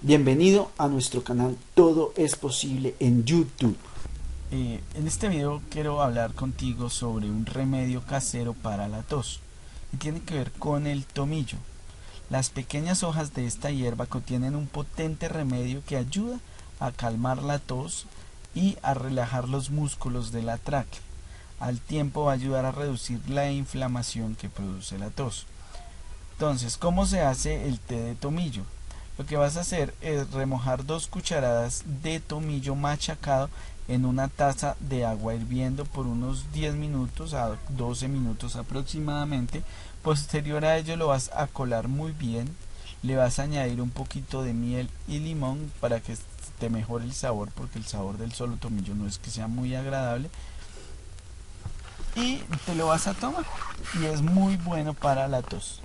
Bienvenido a nuestro canal Todo es Posible en YouTube. En este video quiero hablar contigo sobre un remedio casero para la tos y tiene que ver con el tomillo. Las pequeñas hojas de esta hierba contienen un potente remedio que ayuda a calmar la tos y a relajar los músculos de la tráquea. Al tiempo va a ayudar a reducir la inflamación que produce la tos. Entonces, ¿cómo se hace el té de tomillo? Lo que vas a hacer es remojar 2 cucharadas de tomillo machacado en una taza de agua hirviendo por unos 10 minutos a 12 minutos aproximadamente. Posterior a ello lo vas a colar muy bien. Le vas a añadir un poquito de miel y limón para que te mejore el sabor, porque el sabor del solo tomillo no es que sea muy agradable. Y te lo vas a tomar y es muy bueno para la tos.